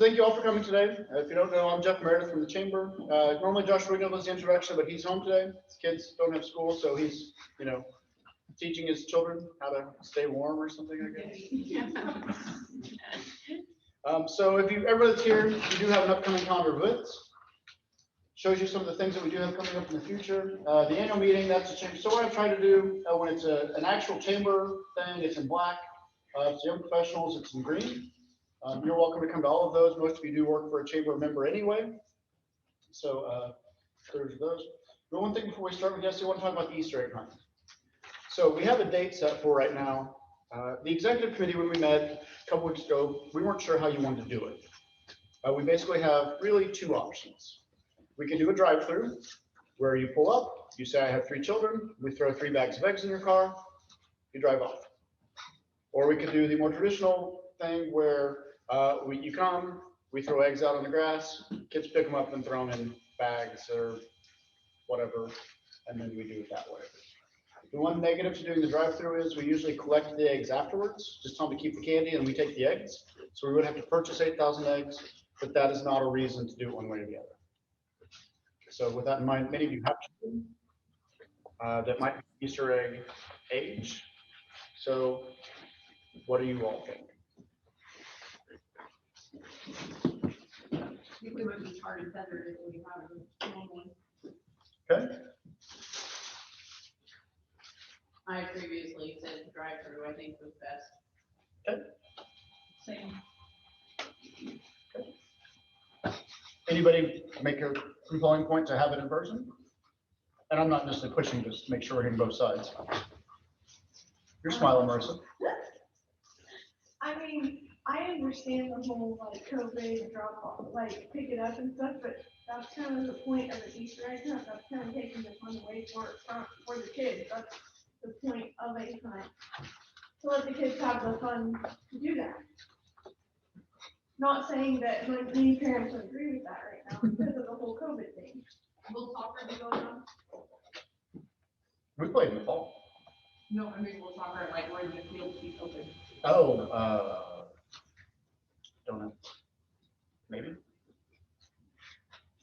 Thank you all for coming today. If you don't know, I'm Jeff Meredith from the Chamber. Normally Josh Ringo does the introduction, but he's home today. His kids don't have school, so he's, teaching his children how to stay warm or something, I guess. So if everybody's here, we do have an upcoming calendar of events. Shows you some of the things that we do have coming up in the future. The annual meeting, that's a change. So what I've tried to do when it's an actual chamber thing, it's in black. It's young professionals, it's in green. You're welcome to come to all of those. Most of you do work for a chamber member anyway. So there's those. But one thing before we start with Yesi, I want to talk about the Easter egg hunt. So we have a date set for right now. The executive committee, when we met a couple weeks ago, we weren't sure how you wanted to do it. We basically have really two options. We can do a drive-through where you pull up, you say, I have 3 children, we throw 3 bags of eggs in your car, you drive off. Or we could do the more traditional thing where you come, we throw eggs out on the grass, kids pick them up and throw them in bags or whatever, and then we do it that way. The one negative to doing the drive-through is we usually collect the eggs afterwards, just tell them to keep the candy and we take the eggs. So we would have to purchase 8,000 eggs, but that is not a reason to do it one way or the other. So with that in mind, many of you have children that might be Easter egg age. So what do you all think? I think we would be hard and feathered if we have a normal. Okay. I previously said drive-through, I think was best. Okay. Same. Anybody make a compelling point to have it in person? And I'm not necessarily pushing, just make sure we're hitting both sides. You're smiling, Marissa. I mean, I understand the whole like COVID drop off, like pick it up and stuff, but that's kind of the point of the Easter egg hunt. That's kind of taking the fun away for the kids. That's the point of a hunt. To let the kids have the fun to do that. Not saying that many parents would agree with that right now because of the whole COVID thing. Will soccer be going on? We played in the fall. No, I mean, will soccer, like, where the field be open? Oh, don't know. Maybe.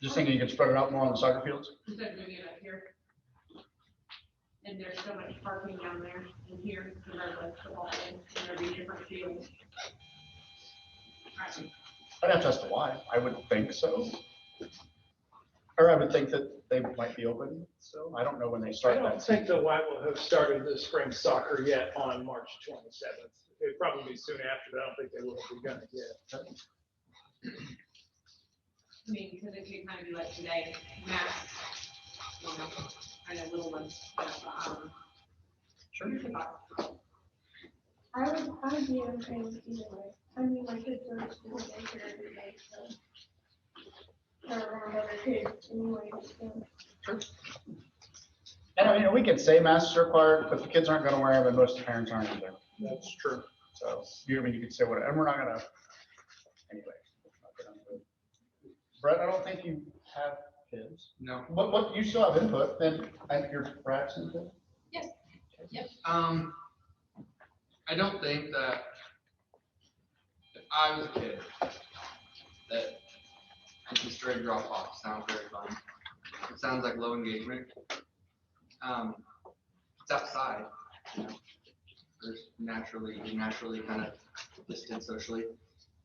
Just thinking you could spread it out more on the soccer fields. Instead of doing it up here. And there's so much parking down there and here, compared to the football game, and there'd be different fields. I'd have to ask why. I would think so. Or I would think that they might be open. So I don't know when they I start don't that. think the Y will have started the spring soccer yet on March 27th. It'd probably be soon after, but I don't think they will have begun it yet. I mean, because it could kind of be like today, math, kind of little ones, but, Sure. I would be okay with either way. I mean, my kids are in school daycare every day, so. They're around other kids anyway, so. Sure. And I mean, we could say masks are required, but the kids aren't going to wear them, and most parents aren't either. That's true. So you could say whatever, and we're not going to. Anyway. Brett, I don't think you have kids. No. What you still have input, then I think you're perhaps input. Yes. Yep. I don't think that if I was a kid, that the straight drop off sounds very fun. It sounds like low engagement. It's outside, There's you're naturally kind of distant socially.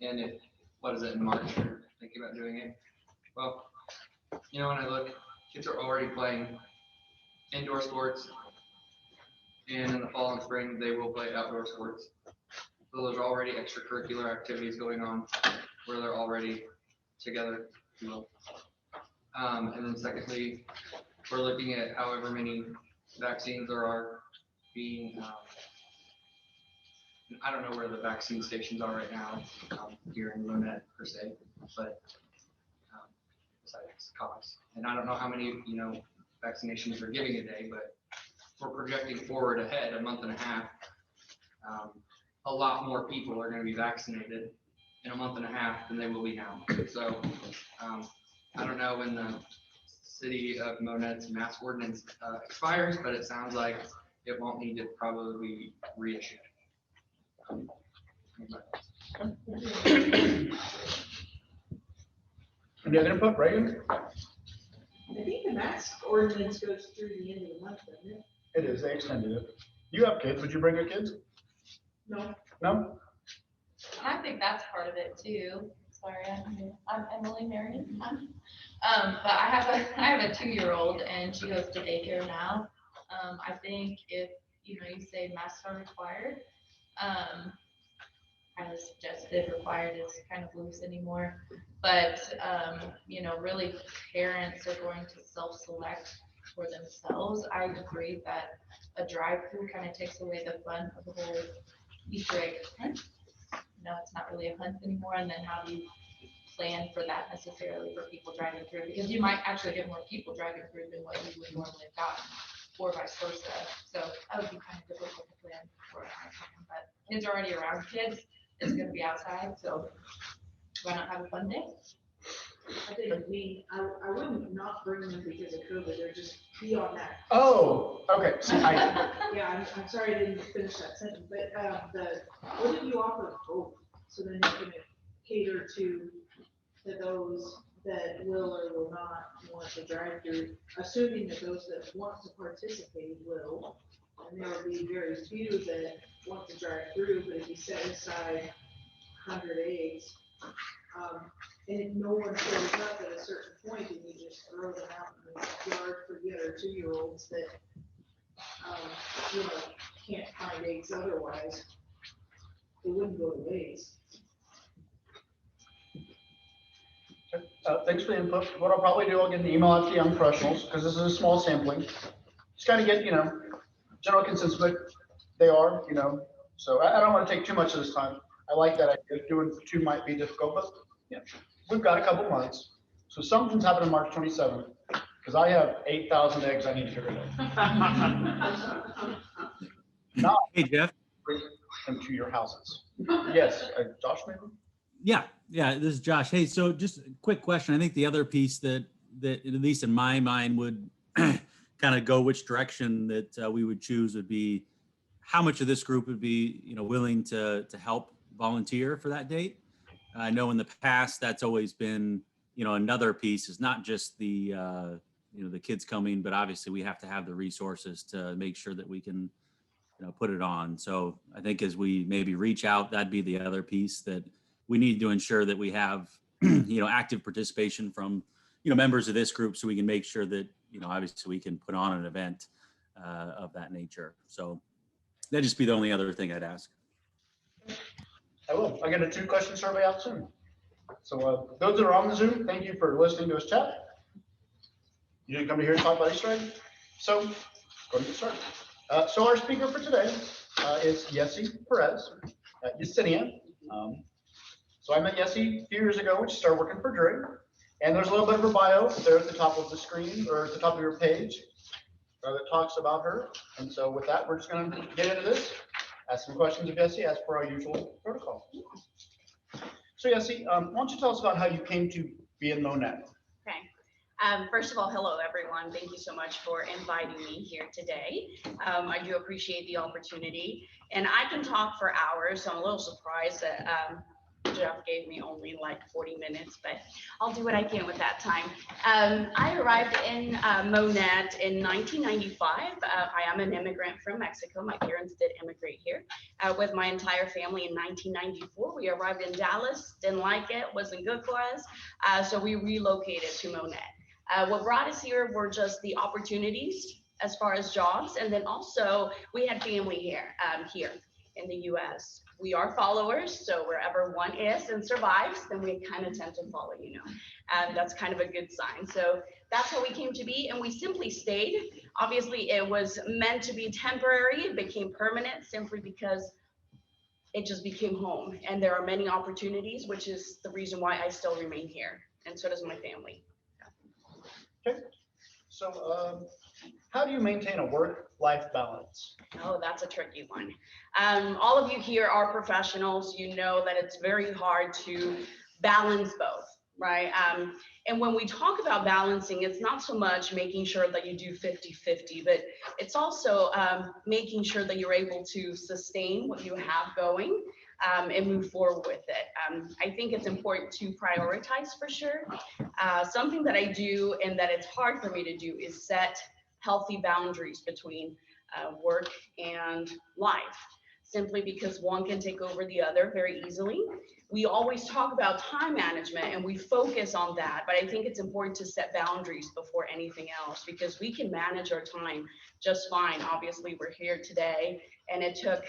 And what is it, in March, you're thinking about doing it? Well, when I look, kids are already playing indoor sports, and in the fall and spring, they will play outdoor sports. So there's already extracurricular activities going on where they're already together, if you will. And then secondly, we're looking at however many vaccines there are being, I don't know where the vaccine stations are right now here in Monett per se, but besides cost. And I don't know how many, vaccinations they're giving a day, but we're projecting forward ahead a month and a half. A lot more people are going to be vaccinated in a month and a half than they will be now. So I don't know when the city of Monett's mask ordinance expires, but it sounds like it won't need to probably be reissued. Any other input, Reagan? I think the mask ordinance goes through the end of the month, doesn't it? It is, they extended it. You have kids, would you bring your kids? No. No? I think that's part of it too. Sorry, I'm Emily Marion. But I have a 2-year-old and she goes to daycare now. I think if, you say masks are required, I would suggest if required is kind of loose anymore. But, really parents are going to self-select for themselves. I agree that a drive-through kind of takes away the fun of the whole Easter egg hunt. It's not really a hunt anymore. And then how do you plan for that necessarily for people driving through? Because you might actually get more people driving through than what you would normally have gotten, or vice versa. So that would be kind of difficult to plan for. But kids are already around kids. It's going to be outside, so why not have a fun day? I think I wouldn't not bring them because of COVID, they're just beyond that. Oh, okay. See, Yeah, I'm sorry I didn't finish that sentence, but, what if you offer both? So then you can cater to those that will or will not want to drive through, assuming that those that want to participate will. And there will be very few that want to drive through, but if you set aside 100 eggs, and if no one shows up at a certain point, and you just throw them out in the yard for the other 2-year-olds that, can't find eggs otherwise, it wouldn't go to waste. Thanks for the input. What I'll probably do, I'll get an email out to young professionals, because this is a small sampling. Just kind of get, general consensus, but they are, so I don't want to take too much of this time. I like that idea. Doing 2 might be difficult, but we've got a couple months. So something's happening March 27th, because I have 8,000 eggs I need to get rid of. Not Hey, Jeff. bring them to your houses. Yes, Josh, maybe? Yeah, this is Josh. Hey, so just a quick question. I think the other piece that at least in my mind would kind of go which direction that we would choose would be how much of this group would be, willing to help volunteer for that date. I know in the past that's always been, another piece is not just the, the kids coming, but obviously we have to have the resources to make sure that we can, put it on. So I think as we maybe reach out, that'd be the other piece that we need to ensure that we have, active participation from, members of this group so we can make sure that, obviously we can put on an event of that nature. So that'd just be the only other thing I'd ask. I will. I'll get a 2-question survey out soon. So those that are on the Zoom, thank you for listening to us chat. You didn't come to here to talk about Easter egg? So go ahead and get started. So our speaker for today is Yesi Perez, Yesenia. So I met Yesi a few years ago when she started working for Drury. And there's a little bit of her bio there at the top of the screen, or at the top of your page, that talks about her. And so with that, we're just going to get into this. Ask some questions of Yesi as per our usual protocol. So Yesi, why don't you tell us about how you came to be in Monett? Okay. First of all, hello everyone. Thank you so much for inviting me here today. I do appreciate the opportunity, and I can talk for hours. So I'm a little surprised that Jeff gave me only like 40 minutes, but I'll do what I can with that time. I arrived in Monett in 1995. I am an immigrant from Mexico. My parents did immigrate here with my entire family in 1994. We arrived in Dallas, didn't like it, wasn't good for us, so we relocated to Monett. What brought us here were just the opportunities as far as jobs, and then also we had family here in the US. We are followers, so wherever one is and survives, then we kind of tend to follow, and that's kind of a good sign. So that's how we came to be, and we simply stayed. Obviously, it was meant to be temporary. It became permanent simply because it just became home, and there are many opportunities, which is the reason why I still remain here, and so does my family. Okay. So how do you maintain a work-life balance? Oh, that's a tricky one. All of you here are professionals. You know that it's very hard to balance both, right? And when we talk about balancing, it's not so much making sure that you do 50-50, but it's also making sure that you're able to sustain what you have going. and move forward with it. I think it's important to prioritize for sure. Something that I do and that it's hard for me to do is set healthy boundaries between work and life, simply because one can take over the other very easily. We always talk about time management and we focus on that, but I think it's important to set boundaries before anything else, because we can manage our time just fine. Obviously, we're here today and it took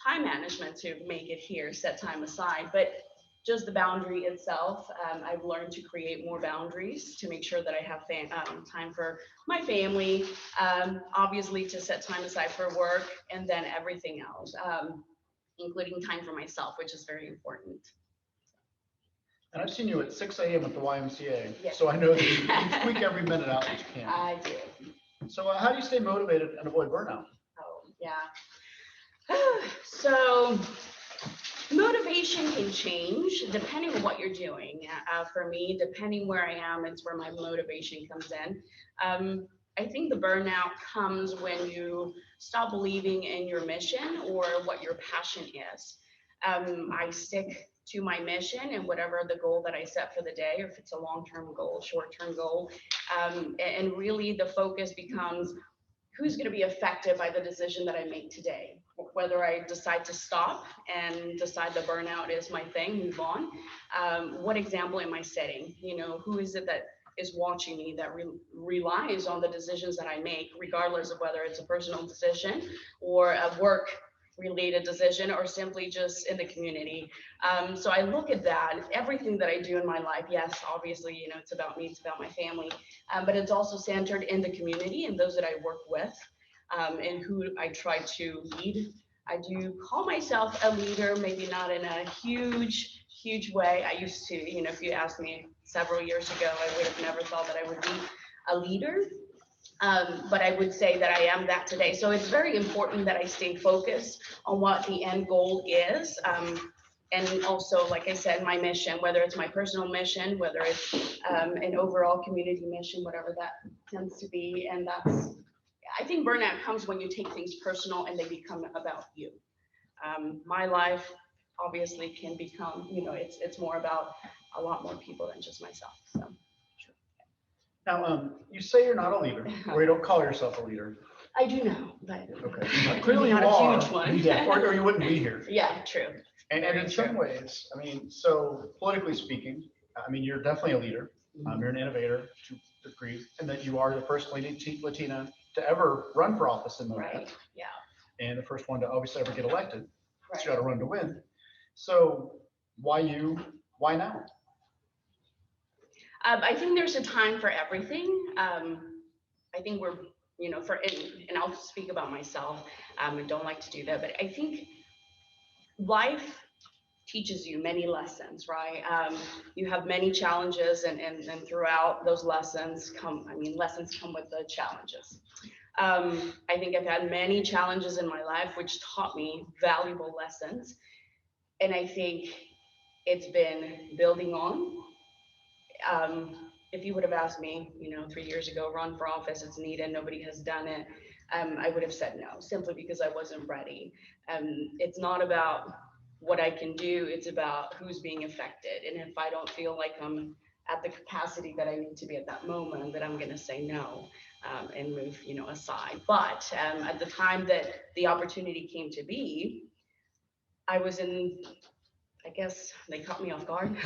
time management to make it here, set time aside, but just the boundary itself, I've learned to create more boundaries to make sure that I have time for my family, obviously to set time aside for work, and then everything else, including time for myself, which is very important. And I've seen you at 6 a.m. at the YMCA, Yes. so I know that you squeak every minute out that you can. I do. So how do you stay motivated and avoid burnout? Oh, yeah. So motivation can change depending on what you're doing. For me, depending where I am, it's where my motivation comes in. I think the burnout comes when you stop believing in your mission or what your passion is. I stick to my mission and whatever the goal that I set for the day, or if it's a long-term goal, short-term goal. And really the focus becomes who's going to be affected by the decision that I make today. Whether I decide to stop and decide the burnout is my thing, move on. What example am I setting? You know, who is it that is watching me that relies on the decisions that I make, regardless of whether it's a personal decision or a work related decision or simply just in the community. So I look at that, everything that I do in my life. Yes, obviously, you know, it's about me, it's about my family, but it's also centered in the community and those that I work with, and who I try to lead. I do call myself a leader, maybe not in a huge way. I used to, you know, if you asked me several years ago, I would have never thought that I would be a leader. But I would say that I am that today. So it's very important that I stay focused on what the end goal is. And also, like I said, my mission, whether it's my personal mission, whether it's an overall community mission, whatever that tends to be. And that's, I think burnout comes when you take things personal and they become about you. My life obviously can become, you know, it's more about a lot more people than just myself. So. Now, you say you're not a leader, or you don't call yourself a leader. I do know, but Okay. Clearly you not a are. huge one. Yeah, or you wouldn't be here. Yeah, true. And Very in some ways, I mean, so politically speaking, I mean, you're definitely a leader. You're an innovator to a degree, and that you are the first Latina to ever run for office in Monett. Right, yeah. And the first one to obviously ever get elected. Right. So you got to run to win. So why you? Why now? I think there's a time for everything. I think we're, you know, and I'll speak about myself. I don't like to do that, but I think life teaches you many lessons, right? You have many challenges, and throughout those lessons lessons come with the challenges. I think I've had many challenges in my life, which taught me valuable lessons. And I think it's been building on. If you would have asked me, you know, 3 years ago, run for office, it's needed, nobody has done it, I would have said no, simply because I wasn't ready. It's not about what I can do, it's about who's being affected. And if I don't feel like I'm at the capacity that I need to be at that moment, then I'm going to say no, and move, you know, aside. But at the time that the opportunity came to be, I was in, I guess they caught me off guard.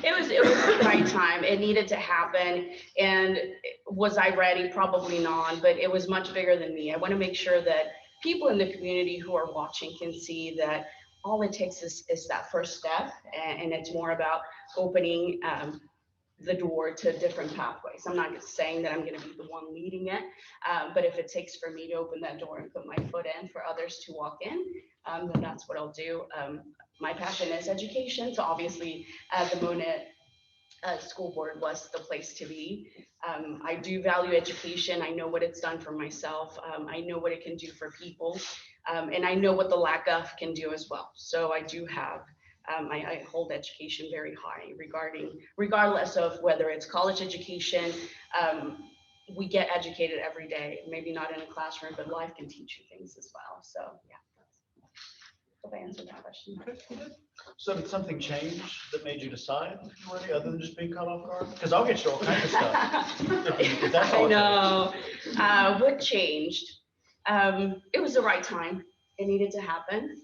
It was the right time. It needed to happen. And was I ready? Probably not, but it was much bigger than me. I want to make sure that people in the community who are watching can see that all it takes is that first step. And it's more about opening the door to different pathways. I'm not saying that I'm going to be the one leading it, but if it takes for me to open that door and put my foot in for others to walk in, then that's what I'll do. My passion is education, so obviously the Monett school board was the place to be. I do value education. I know what it's done for myself. I know what it can do for people, and I know what the lack of can do as well. So I do have I hold education very high regardless of whether it's college education. We get educated every day, maybe not in a classroom, but life can teach you things as well. So yeah. Hope I answered that question. So did something change that made you decide you were ready, other than just being caught off guard? Because I'll get you all kinds of stuff. If that's all I it know. What changed? It was the right time. It needed to happen.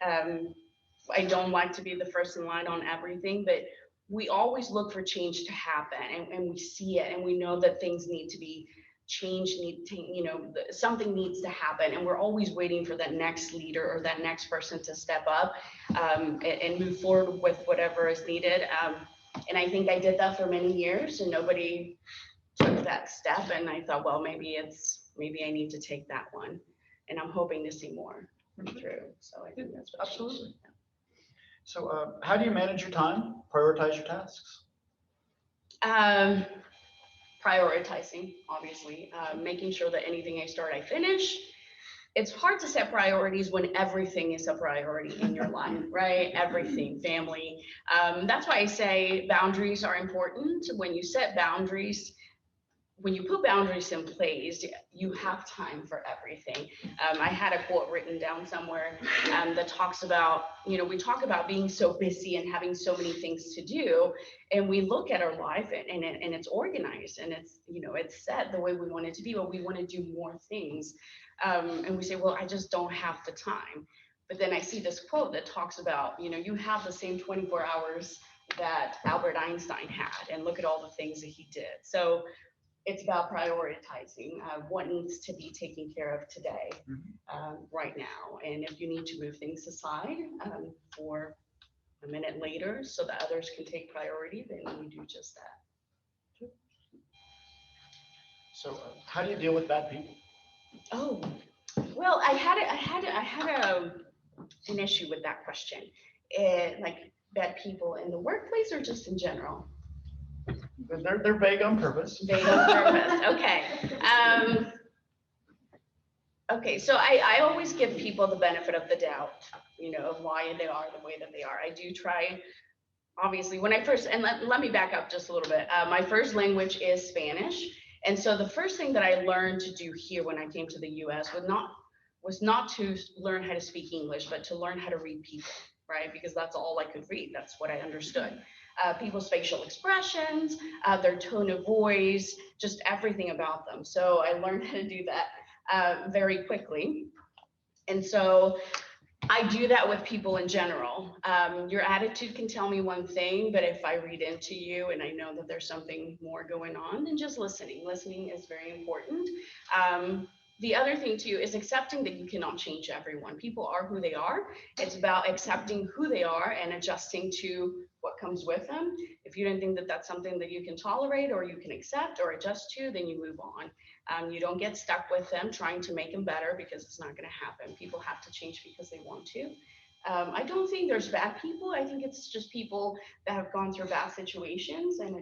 I don't like to be the first in line on everything, but we always look for change to happen, and we see it, and we know that things need to be changed, something needs to happen, and we're always waiting for that next leader or that next person to step up and move forward with whatever is needed. And I think I did that for many years, and nobody took that step, and I thought, well, maybe I need to take that one, and I'm hoping to see more come through. So I think that's what changed. Absolutely. So how do you manage your time, prioritize your tasks? Prioritizing, obviously, making sure that anything I start, I finish. It's hard to set priorities when everything is a priority in your life, right? Everything, family. That's why I say boundaries are important. When you set boundaries, when you put boundaries in place, you have time for everything. I had a quote written down somewhere that talks about, we talk about being so busy and having so many things to do, and we look at our life and it's organized, and it's set the way we want it to be, but we want to do more things. And we say, well, I just don't have the time. But then I see this quote that talks about, you have the same 24 hours that Albert Einstein had, and look at all the things that he did. So it's about prioritizing what needs to be taken care of today, right now. And if you need to move things aside for a minute later so that others can take priority, then you do just that. So how do you deal with bad people? Oh, well, I had an issue with that question. Like bad people in the workplace or just in general? They're vague on purpose. Vague on purpose. Okay. Okay. So I always give people the benefit of the doubt, of why they are the way that they are. I do try. Obviously, when I first, and let me back up just a little bit. My first language is Spanish. And so the first thing that I learned to do here when I came to the US was not to learn how to speak English, but to learn how to read people, right? Because that's all I could read. That's what I understood. People's facial expressions, their tone of voice, just everything about them. So I learned how to do that very quickly. And so I do that with people in general. Your attitude can tell me one thing, but if I read into you and I know that there's something more going on, then just listening. Listening is very important. The other thing too is accepting that you cannot change everyone. People are who they are. It's about accepting who they are and adjusting to what comes with them. If you don't think that that's something that you can tolerate or you can accept or adjust to, then you move on. You don't get stuck with them trying to make them better, because it's not going to happen. People have to change because they want to. I don't think there's bad people. I think it's just people that have gone through bad situations, and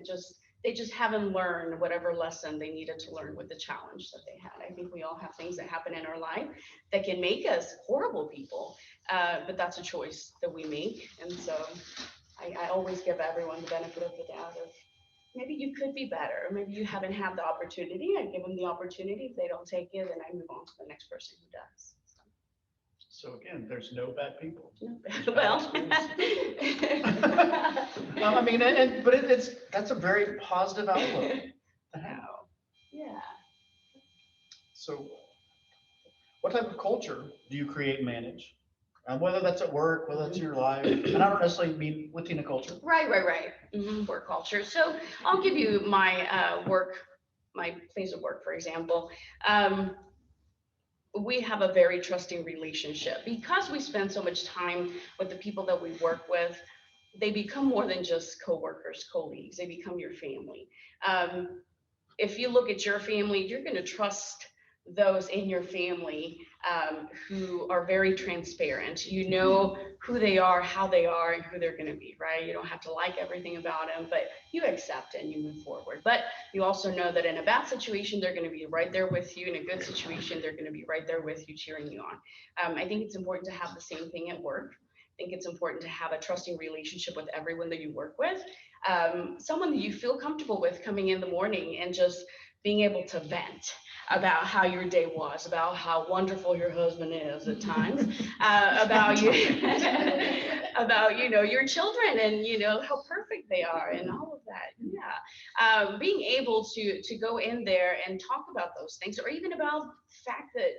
they just haven't learned whatever lesson they needed to learn with the challenge that they had. I think we all have things that happen in our life that can make us horrible people, but that's a choice that we make. And so I always give everyone the benefit of the doubt of, maybe you could be better. Maybe you haven't had the opportunity. I give them the opportunity. If they don't take it, then I move on to the next person who does. So again, there's no bad people. Well, I mean, but that's a very positive outlook to have. yeah. So what type of culture do you create and manage? Whether that's at work, whether that's in your life, and I don't necessarily mean within a culture. Right. Work culture. So I'll give you my my place of work, for example. We have a very trusting relationship because we spend so much time with the people that we work with. They become more than just coworkers, colleagues. They become your family. If you look at your family, you're going to trust those in your family who are very transparent. You know who they are, how they are, and who they're going to be, right? You don't have to like everything about them, but you accept it and you move forward. But you also know that in a bad situation, they're going to be right there with you. In a good situation, they're going to be right there with you, cheering you on. I think it's important to have the same thing at work. I think it's important to have a trusting relationship with everyone that you work with. Someone that you feel comfortable with coming in the morning and just being able to vent. about how your day was, about how wonderful your husband is at times, about you, about, your children and, how perfect they are and all of that. Yeah. Being able to go in there and talk about those things, or even about the fact that,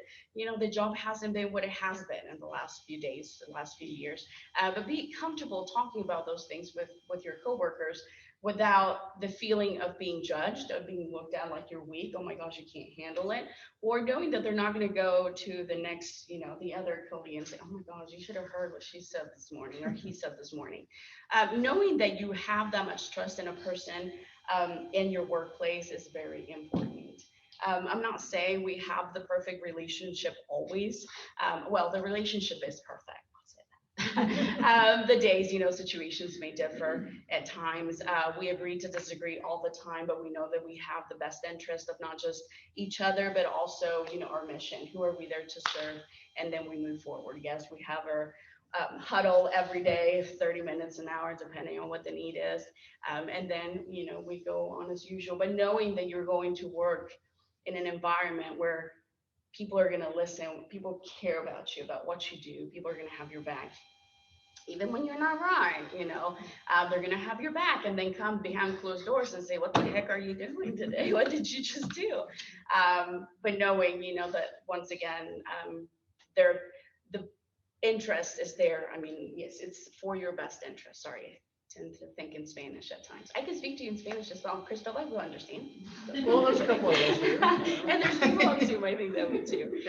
the job hasn't been what it has been in the last few days, the last few years, but be comfortable talking about those things with your coworkers without the feeling of being judged, of being looked at like you're weak. Oh my gosh, you can't handle it. Or knowing that they're not going to go to the next, the other colleague and say, oh my gosh, you should have heard what she said this morning or he said this morning. Knowing that you have that much trust in a person in your workplace is very important. I'm not saying we have the perfect relationship always. Well, the relationship is perfect. The days, situations may differ at times. We agree to disagree all the time, but we know that we have the best interest of not just each other, but also, our mission. Who are we there to serve? And then we move forward. Yes, we have our huddle every day, 30 minutes, an hour, depending on what the need is. And then, we go on as usual, but knowing that you're going to work in an environment where people are going to listen, people care about you, about what you do, people are going to have your back. Even when you're not right, they're going to have your back and then come behind closed doors and say, what the heck are you doing today? What did you just do? But knowing, that once again, the interest is there. I mean, yes, it's for your best interest. Sorry, I tend to think in Spanish at times. I can speak to you in Spanish as well. Cristobal will understand. Well, there's a couple of those here. And there's people on Zoom, I think that would too.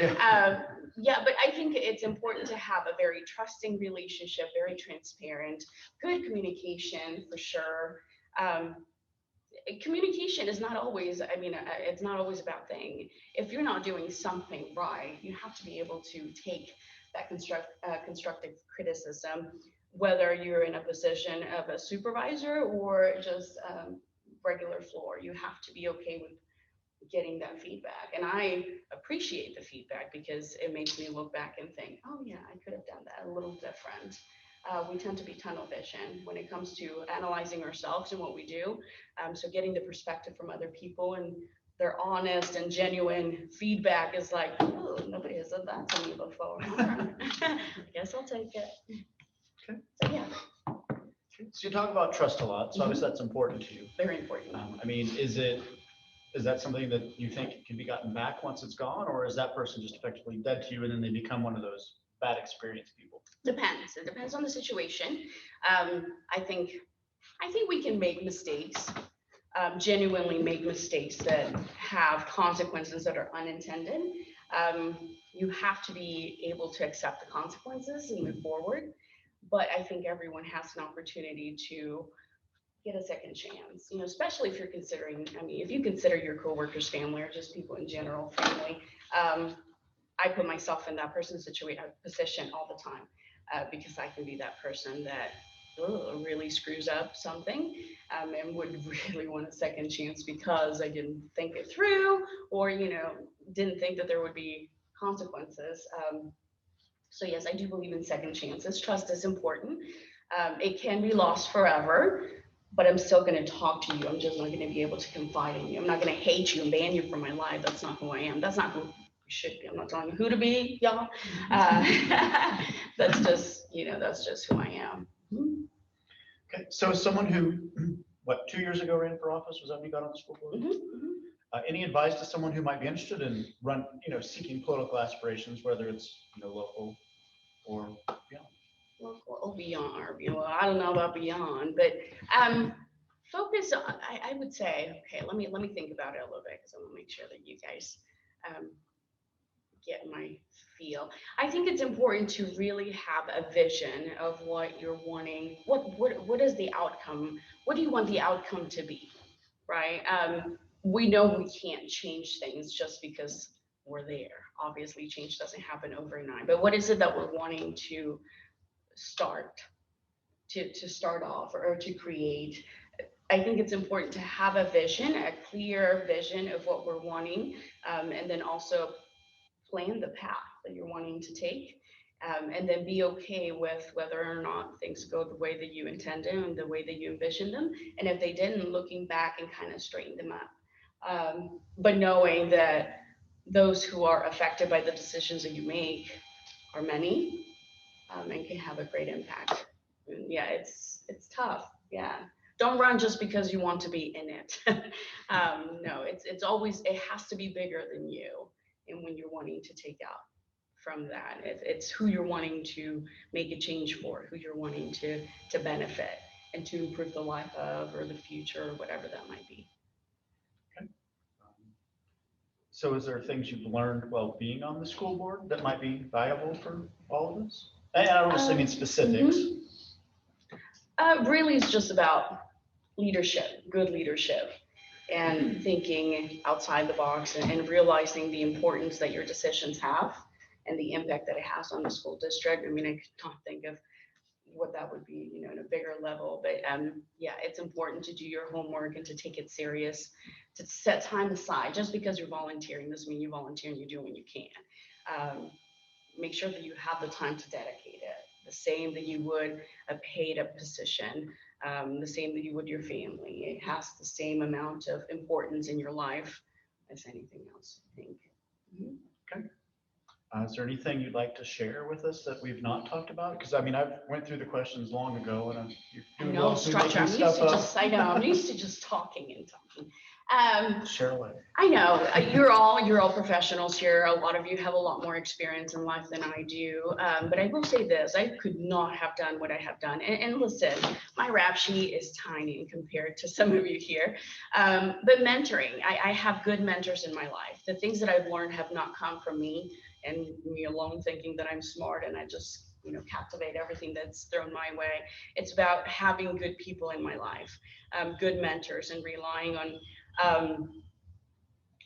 Yeah, but I think it's important to have a very trusting relationship, very transparent, good communication for sure. Communication is not always, it's not always a bad thing. If you're not doing something right, you have to be able to take that constructive criticism, whether you're in a position of a supervisor or just regular floor. You have to be okay with getting that feedback. And I appreciate the feedback because it makes me look back and think, oh yeah, I could have done that a little different. We tend to be tunnel vision when it comes to analyzing ourselves and what we do. So getting the perspective from other people and their honest and genuine feedback is like, oh, nobody has said that to me before. I guess I'll take it. Okay. So yeah, So you talk about trust a lot, so obviously that's important to you. very important. Is that something that you think can be gotten back once it's gone, or is that person just effectively dead to you and then they become one of those bad experience people? Depends. It depends on the situation. I think we can make mistakes, genuinely make mistakes that have consequences that are unintended. You have to be able to accept the consequences and move forward. But I think everyone has an opportunity to get a second chance, especially if you're considering, if you consider your coworkers family or just people in general family. I put myself in that person's position all the time because I can be that person that really screws up something and would really want a second chance because I didn't think it through or, didn't think that there would be consequences. So yes, I do believe in second chances. Trust is important. It can be lost forever, but I'm still going to talk to you. I'm just not going to be able to confide in you. I'm not going to hate you and ban you from my life. That's not who I am. That's not who you should be. I'm not telling you who to be, y'all. That's just who I am. Okay, so as someone who, 2 years ago ran for office, was that when you got on the school board? Any advice to someone who might be interested in seeking political aspirations, whether it's, local or beyond? Local or beyond, or I don't know about beyond, but focus on, I would say, okay, let me think about it a little bit because I want to make sure that you guys get my feel. I think it's important to really have a vision of what you're wanting. What is the outcome? What do you want the outcome to be, right? We know we can't change things just because we're there. Obviously, change doesn't happen overnight. But what is it that we're wanting to start off or to create? I think it's important to have a vision, a clear vision of what we're wanting, and then also plan the path that you're wanting to take, and then be okay with whether or not things go the way that you intended and the way that you envisioned them. And if they didn't, looking back and kind of straighten them up. But knowing that those who are affected by the decisions that you make are many, and can have a great impact. And yeah, it's tough. Yeah. Don't run just because you want to be in it. No, it's always, it has to be bigger than you. And when you're wanting to take out from that, it's who you're wanting to make a change for, who you're wanting to benefit and to improve the life of, or the future, or whatever that might be. So is there things you've learned while being on the school board that might be valuable for all of us? And I don't want to mean specifics. Really, it's just about leadership, good leadership, and thinking outside the box, and realizing the importance that your decisions have and the impact that it has on the school district. I mean, I could not think of what that would be, in a bigger level, but yeah, it's important to do your homework and to take it serious, to set time aside. Just because you're volunteering doesn't mean you volunteer and you do when you can. Make sure that you have the time to dedicate it, the same that you would a paid position, the same that you would your family. It has the same amount of importance in your life as anything else, I think. Okay. Is there anything you'd like to share with us that we've not talked about? Because I mean, I went through the questions long ago, and I know, structure. I'm used to just talking and talking. Share away. I know you're all professionals here. A lot of you have a lot more experience in life than I do. But I will say this: I could not have done what I have done. And listen, my rap sheet is tiny compared to some of you here. But mentoring, I have good mentors in my life. The things that I've learned have not come from me and me alone thinking that I'm smart and I just captivate everything that's thrown my way. It's about having good people in my life, good mentors, and relying on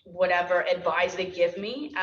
whatever advice they give me.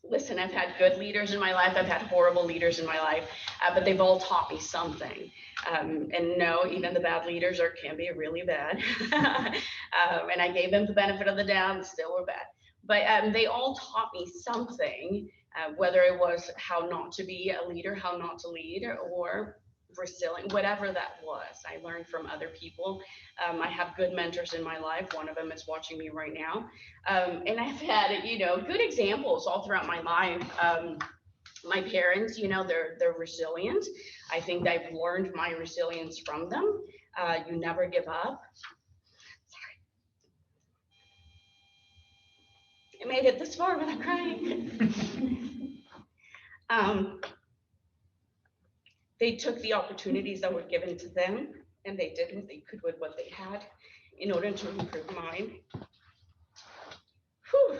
Listen, I've had good leaders in my life. I've had horrible leaders in my life, but they've all taught me something. And no, even the bad leaders can be really bad. And I gave them the benefit of the doubt, and still were bad. But they all taught me something, whether it was how not to be a leader, how not to lead, or resilient, whatever that was. I learned from other people. I have good mentors in my life. One of them is watching me right now. And I've had, good examples all throughout my life. My parents, they're resilient. I think I've learned my resilience from them. You never give up. I made it this far without crying. They took the opportunities that were given to them, and they did what they could with what they had in order to improve mine. Whew.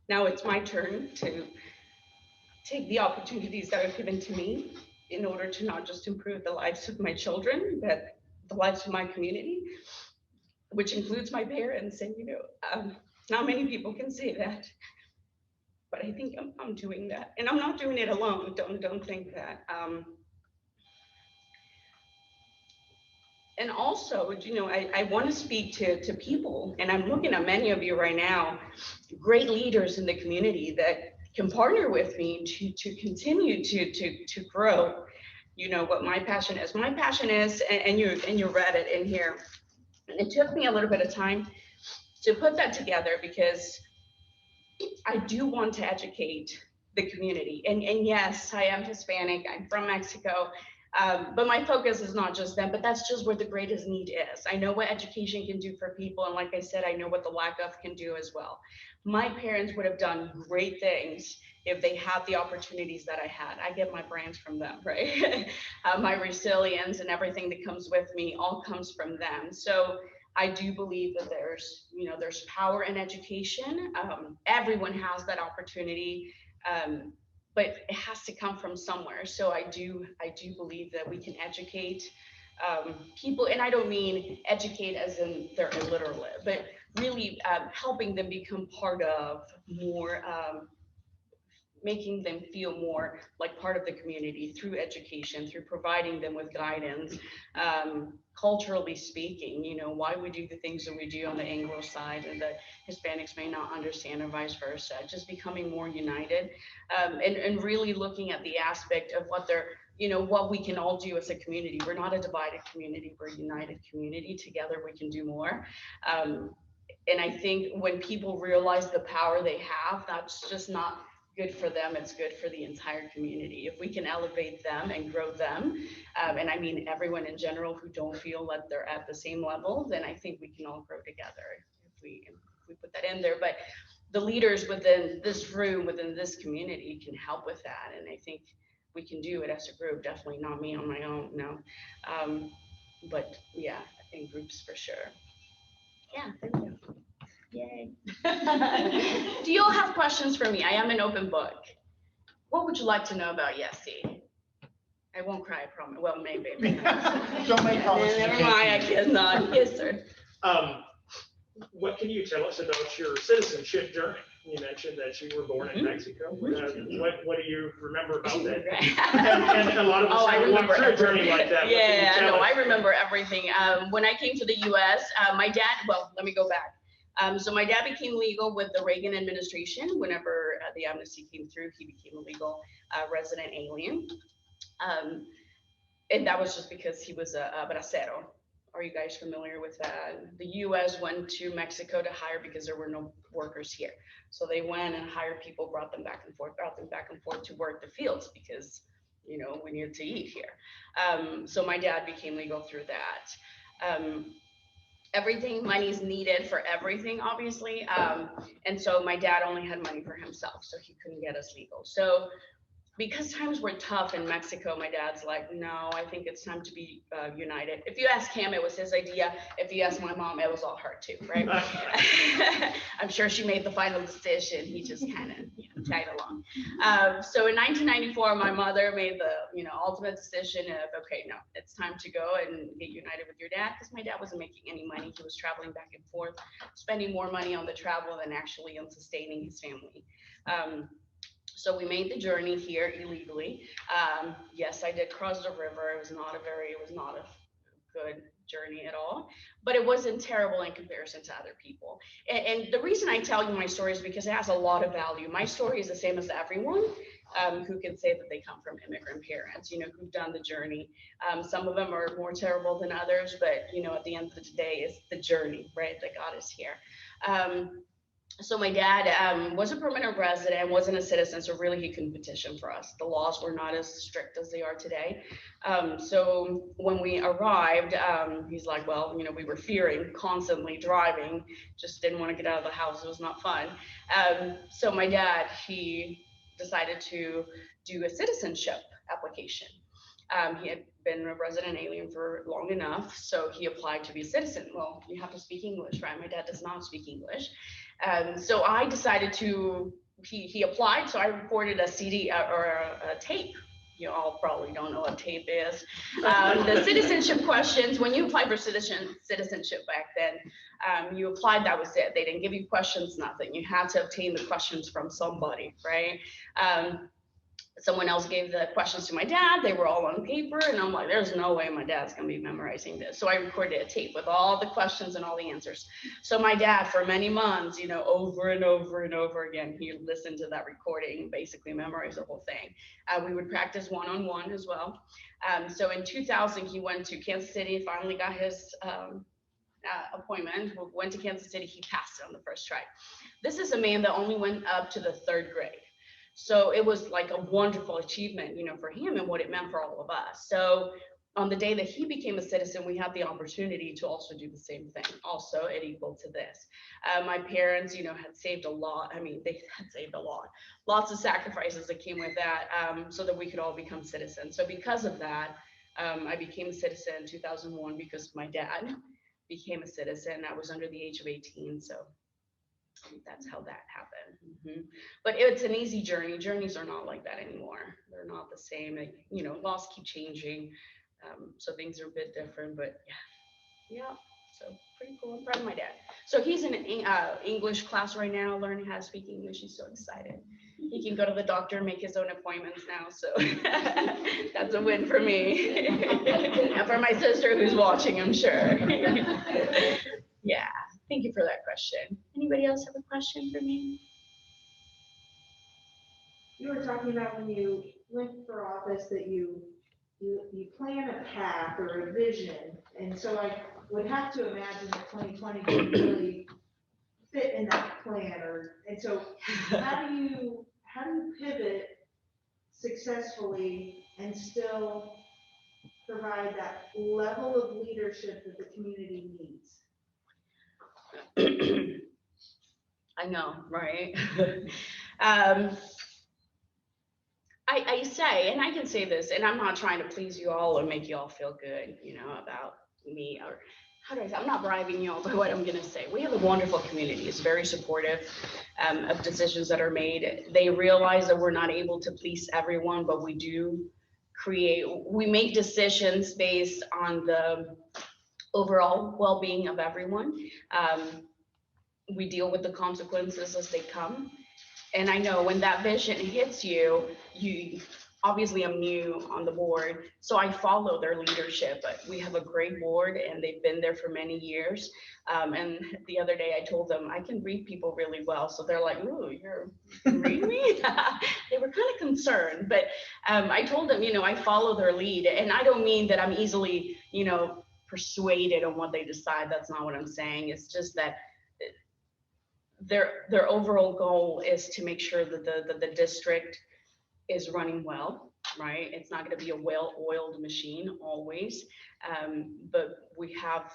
Now it's my turn to take the opportunities that are given to me in order to not just improve the lives of my children, but the lives of my community, which includes my parents. And not many people can say that, but I think I'm doing that, and I'm not doing it alone. Don't think that. And also, I want to speak to people, and I'm looking at many of you right now, great leaders in the community that can partner with me to continue to grow. What my passion is. My passion is, and you read it in here. And it took me a little bit of time to put that together because I do want to educate the community. And yes, I am Hispanic, I'm from Mexico, but my focus is not just them, but that's just where the greatest need is. I know what education can do for people, and like I said, I know what the lack of can do as well. My parents would have done great things if they had the opportunities that I had. I get my brands from them, right? My resilience and everything that comes with me all comes from them. So I do believe that there's power in education. Everyone has that opportunity, but it has to come from somewhere. So I do believe that we can educate people, and I don't mean educate as in they're illiterate, but really helping them become part of more, making them feel more like part of the community through education, through providing them with guidance. Culturally speaking, why we do the things that we do on the Anglo side and the Hispanics may not understand, and vice versa. Just becoming more united, and really looking at the aspect of what what we can all do as a community. We're not a divided community, we're a united community. Together we can do more. And I think when people realize the power they have, that's just not good for them, it's good for the entire community. If we can elevate them and grow them, and I mean everyone in general who don't feel that they're at the same level, then I think we can all grow together if we put that in there. But the leaders within this room, within this community can help with that. And I think we can do it as a group, definitely not me on my own, no. But yeah, in groups for sure. Yeah, thank you. Yay. Do you all have questions for me? I am an open book. What would you like to know about Yesi? I won't cry, I promise. Well, maybe. Don't make promises. Never mind, I cannot. Yes, sir. What can you tell us about your citizenship journey? You mentioned that you were born in Mexico. What do you remember about that? And a lot of us have went through a journey like that. Yeah, no, I remember everything. When I came to the US, my dad, well, let me go back. So my dad became legal with the Reagan administration. Whenever the amnesty came through, he became a legal resident alien. And that was just because he was a bracero. Are you guys familiar with that? The US went to Mexico to hire because there were no workers here. So they went and hired people, brought them back and forth to work the fields because, you know, we needed to eat here. So my dad became legal through that. Everything, money's needed for everything, obviously. And so my dad only had money for himself, so he couldn't get us legal. So because times were tough in Mexico, my dad's like, no, I think it's time to be united. If you ask him, it was his idea. If you ask my mom, it was all her too, right? I'm sure she made the final decision. He just kind of, you know, tagged along. So in 1994, my mother made the, you know, ultimate decision of, okay, no, it's time to go and get united with your dad, because my dad wasn't making any money. He was traveling back and forth, spending more money on the travel than actually on sustaining his family. So we made the journey here illegally. Yes, I did cross the river. It was not a good journey at all, but it wasn't terrible in comparison to other people. And the reason I tell you my story is because it has a lot of value. My story is the same as everyone who can say that they come from immigrant parents, you know, who've done the journey. Some of them are more terrible than others, but, you know, at the end of the day, it's the journey, right, that got us here. So my dad was a permanent resident, wasn't a citizen, so really he couldn't petition for us. The laws were not as strict as they are today. So when we arrived, he's like, well, you know, we were fearing, constantly driving, just didn't want to get out of the house. It was not fun. So my dad, he decided to do a citizenship application. He had been a resident alien for long enough, so he applied to be a citizen. Well, you have to speak English, right? My dad does not speak English. So I decided to, he applied, so I recorded a CD or a tape. You all probably don't know what tape is. The citizenship questions, when you applied for citizenship back then, you applied, that was it. They didn't give you questions, nothing. You had to obtain the questions from somebody, right? Someone else gave the questions to my dad. They were all on paper, and I'm like, there's no way my dad's gonna be memorizing this. So I recorded a tape with all the questions and all the answers. So my dad, for many months, you know, over and over and over again, he listened to that recording, basically memorized the whole thing. We would practice one-on-one as well. So in 2000, he went to Kansas City, finally got his appointment, went to Kansas City, he passed it on the first try. This is a man that only went up to the 3rd grade. So it was like a wonderful achievement, you know, for him and what it meant for all of us. So on the day that he became a citizen, we had the opportunity to also do the same thing, also it equal to this. My parents, you know, had saved a lot. I mean, they had saved a lot, lots of sacrifices that came with that, so that we could all become citizens. So because of that, I became a citizen in 2001 because my dad became a citizen. I was under the age of 18, so that's how that happened. But it's an easy journey. Journeys are not like that anymore. They're not the same. You know, laws keep changing. So things are a bit different, but yeah. So pretty cool. I'm proud of my dad. So he's in an English class right now, learning how to speak English. He's so excited. He can go to the doctor and make his own appointments now. So that's a win for me. And for my sister who's watching, I'm sure. Yeah. Thank you for that question. Anybody else have a question for me? You were talking about when you went for office that you plan a path or a vision, and so I would have to imagine that 2020 can really fit in that plan, and so how do you pivot successfully and still provide that level of leadership that the community needs? I know, right? I say, and I can say this, and I'm not trying to please you all or make you all feel good, about me, or how do I say, I'm not bribing you all by what I'm gonna say. We have a wonderful community. It's very supportive of decisions that are made. They realize that we're not able to please everyone, but we do we make decisions based on the overall well-being of everyone. We deal with the consequences as they come. And I know when that vision hits you, obviously I'm new on the board, so I follow their leadership. But we have a great board and they've been there for many years. And the other day I told them I can read people really well. So they're like, ooh, you read me? They were kind of concerned, but I told them, I follow their lead. And I don't mean that I'm easily, persuaded on what they decide. That's not what I'm saying. It's just that their overall goal is to make sure that the district is running well, right? It's not going to be a well-oiled machine always, but we have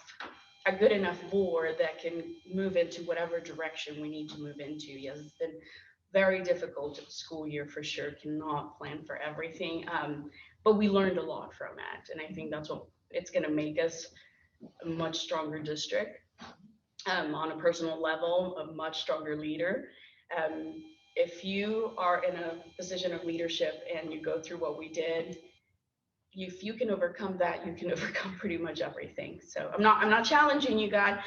a good enough board that can move into whatever direction we need to move into. Yes, it's been very difficult school year for sure. Cannot plan for everything, but we learned a lot from it, and I think that's what it's going to make us a much stronger district. On a personal level, a much stronger leader. If you are in a position of leadership and you go through what we did, if you can overcome that, you can overcome pretty much everything. So I'm not challenging you, God.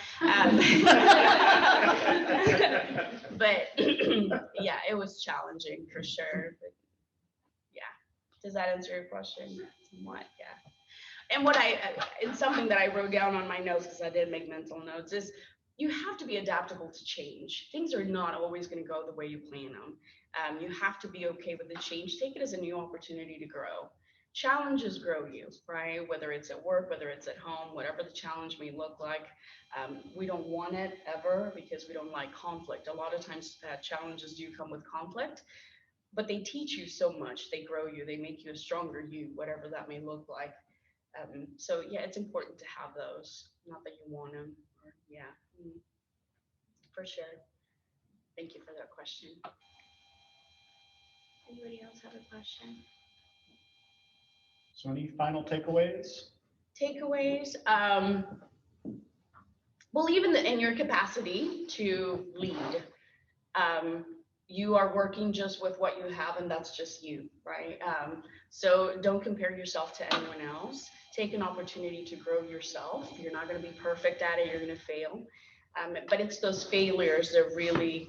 But yeah, it was challenging for sure. But yeah, does that answer your question? Somewhat, yeah. And it's something that I wrote down on my notes because I did make mental notes, is you have to be adaptable to change. Things are not always going to go the way you plan them. You have to be okay with the change. Take it as a new opportunity to grow. Challenges grow you, right? Whether it's at work, whether it's at home, whatever the challenge may look like. We don't want it ever because we don't like conflict. A lot of times challenges do come with conflict, but they teach you so much. They grow you. They make you a stronger you, whatever that may look like. So yeah, it's important to have those. Not that you want them. Yeah, for sure. Thank you for that question. Anybody else have a question? So any final takeaways? Takeaways, believe in your capacity to lead. You are working just with what you have, and that's just you, right? So don't compare yourself to anyone else. Take an opportunity to grow yourself. You're not going to be perfect at it. You're going to fail. But it's those failures that really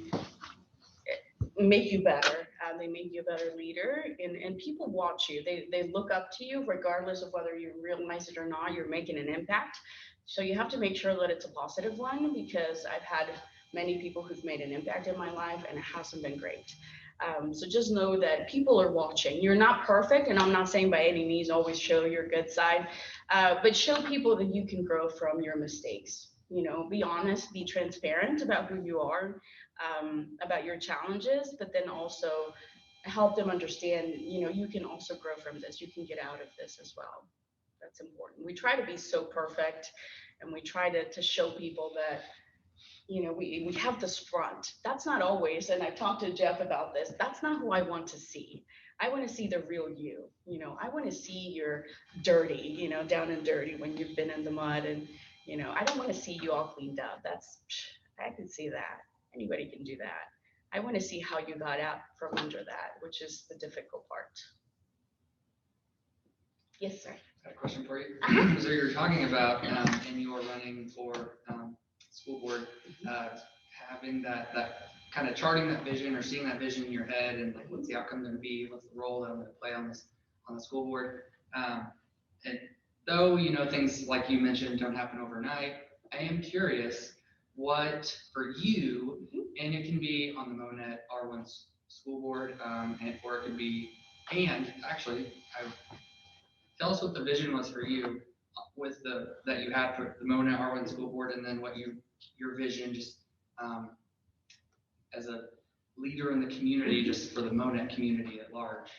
make you better. They make you a better leader, and people watch you. They look up to you regardless of whether you realize it or not. You're making an impact. So you have to make sure that it's a positive one, because I've had many people who've made an impact in my life and it hasn't been great. So just know that people are watching. You're not perfect, and I'm not saying by any means always show your good side, but show people that you can grow from your mistakes. Be honest, be transparent about who you are, about your challenges, but then also help them understand, you can also grow from this. You can get out of this as well. That's important. We try to be so perfect, and we try to show people that, we have this front. That's not always, and I've talked to Jeff about this, that's not who I want to see. I want to see the real you. I want to see your dirty, down and dirty when you've been in the mud, and, I don't want to see you all cleaned up. I can see that. Anybody can do that. I want to see how you got out from under that, which is the difficult part. Yes, sir. I have a question for you. Uh-huh. So you were talking about, and you were running for school board, having that kind of charting that vision or seeing that vision in your head, and like, what's the outcome going to be? What's the role that I'm going to play on the school board? And though, things like you mentioned don't happen overnight, I am curious what for you, and it can be on the Monett R1 school board, or it could be, and actually, tell us what the vision was for you that you had for the Monett R1 school board, and then what your vision, just as a leader in the community, just for the Monett community at large?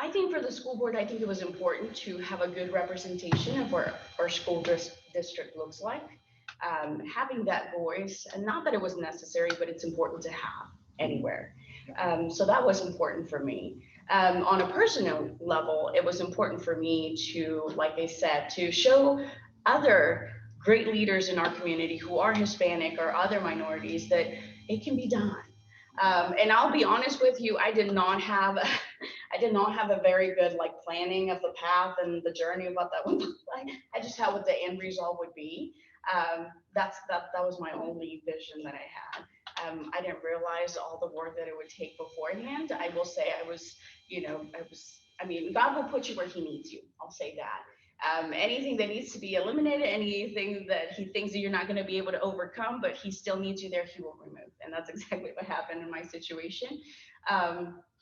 I think for the school board, I think it was important to have a good representation of what our school district looks like. Having that voice, and not that it was necessary, but it's important to have anywhere. So that was important for me. On a personal level, it was important for me to, like I said, to show other great leaders in our community who are Hispanic or other minorities that it can be done. And I'll be honest with you, I did not have a very good like planning of the path and the journey of what that would look like. I just had what the end result would be. That was my only vision that I had. I didn't realize all the work that it would take beforehand. I will say I mean, God will put you where he needs you. I'll say that. Anything that needs to be eliminated, anything that he thinks that you're not going to be able to overcome, but he still needs you there, he will remove. And that's exactly what happened in my situation.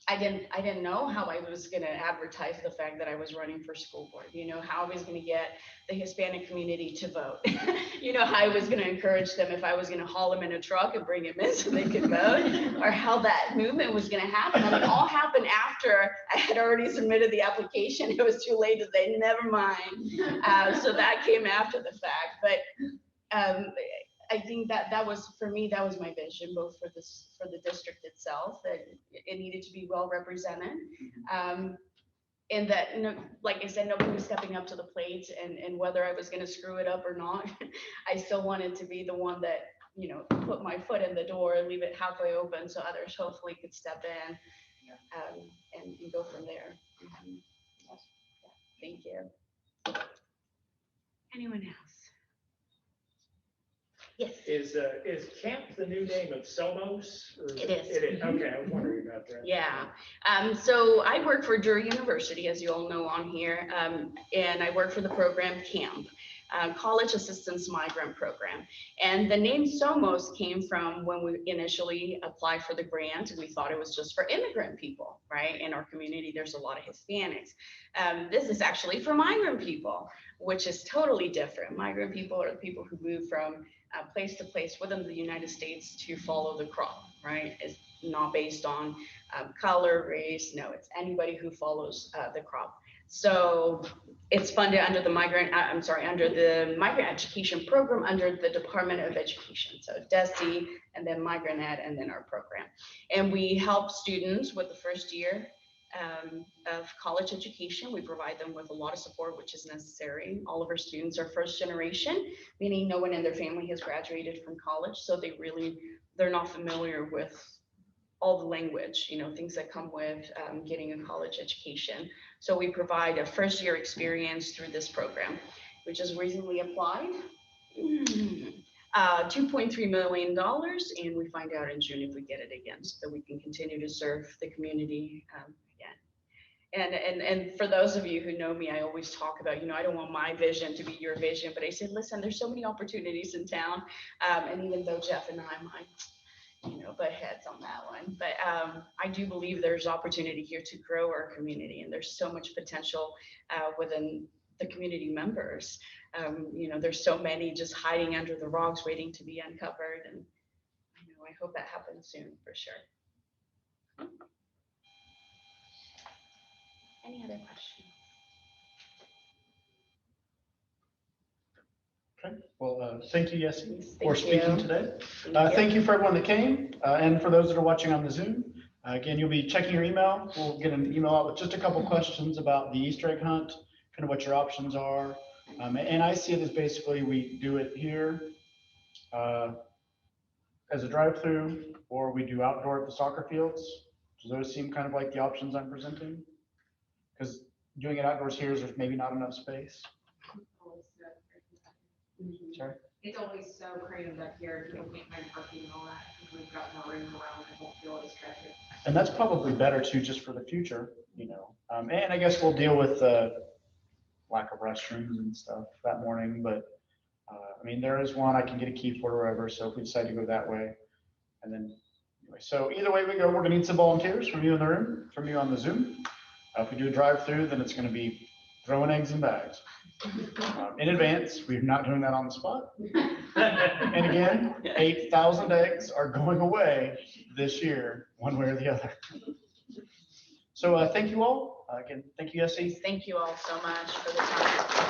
I didn't know how I was going to advertise the fact that I was running for school board, how I was going to get the Hispanic community to vote, how I was going to encourage them, if I was going to haul them in a truck and bring them in so they could vote, or how that movement was going to happen. I mean, it all happened after I had already submitted the application. It was too late to say, never mind. So that came after the fact. But I think that was, for me, that was my vision, both for the district itself, that it needed to be well represented. And that, like I said, nobody was stepping up to the plate, and whether I was going to screw it up or not, I still wanted to be the one that, put my foot in the door and leave it halfway open so others hopefully could step in and go from there. Thank you. Anyone else? Yes. Is camp the new name of Somos? It is. It is. Okay, I was wondering about that. Yeah. So I work for Drury University, as you all know on here, and I work for the program CAMP, College Assistance Migrant Program. And the name Somos came from when we initially applied for the grant. We thought it was just for immigrant people, right? In our community, there's a lot of Hispanics. This is actually for migrant people, which is totally different. Migrant people are the people who move from place to place within the United States to follow the crop, right? It's not based on color, race. No, it's anybody who follows the crop. So it's funded under the migrant education program under the Department of Education. So DESE, and then Monett, and then our program. And we help students with the first year of college education. We provide them with a lot of support, which is necessary. All of our students are first generation, meaning no one in their family has graduated from college. So they're not familiar with all the language, things that come with getting a college education. So we provide a first year experience through this program, which is recently applied. $2.3 million, and we find out in June if we get it again, so that we can continue to serve the community again. And for those of you who know me, I always talk about, I don't want my vision to be your vision, but I said, listen, there's so many opportunities in town, and even though Jeff and I might, butt heads on that one, but I do believe there's opportunity here to grow our community, and there's so much potential within the community members. There's so many just hiding under the rocks waiting to be uncovered, and I hope that happens soon for sure. Any other questions? Okay, well, thank you, Yesi, Thank for speaking you. today. Thank you for everyone that came, and for those that are watching on the Zoom. Again, you'll be checking your email. We'll get an email out with just a couple questions about the Easter egg hunt, kind of what your options are. And I see it as basically we do it here as a drive-through, or we do outdoor at the soccer fields. Does those seem kind of like the options I'm presenting? Because doing it outdoors here is there's maybe not enough space. Sorry? It's always so crazy back here, people can't find parking and all that, because we've got no room around, and won't feel as traffic. And that's probably better too, just for the future, and I guess we'll deal with lack of restrooms and stuff that morning, but there is one I can get a key for wherever, so if we decide to go that way. And then, anyway, so either way we go, we're gonna need some volunteers from you in the room, from you on the Zoom. If we do a drive-through, then it's gonna be throwing eggs in bags. In advance, we're not doing that on the spot. And again, 8,000 eggs are going away this year, one way or the other. So thank you all. Again, thank you, Yesi. Thank you all so much for the time.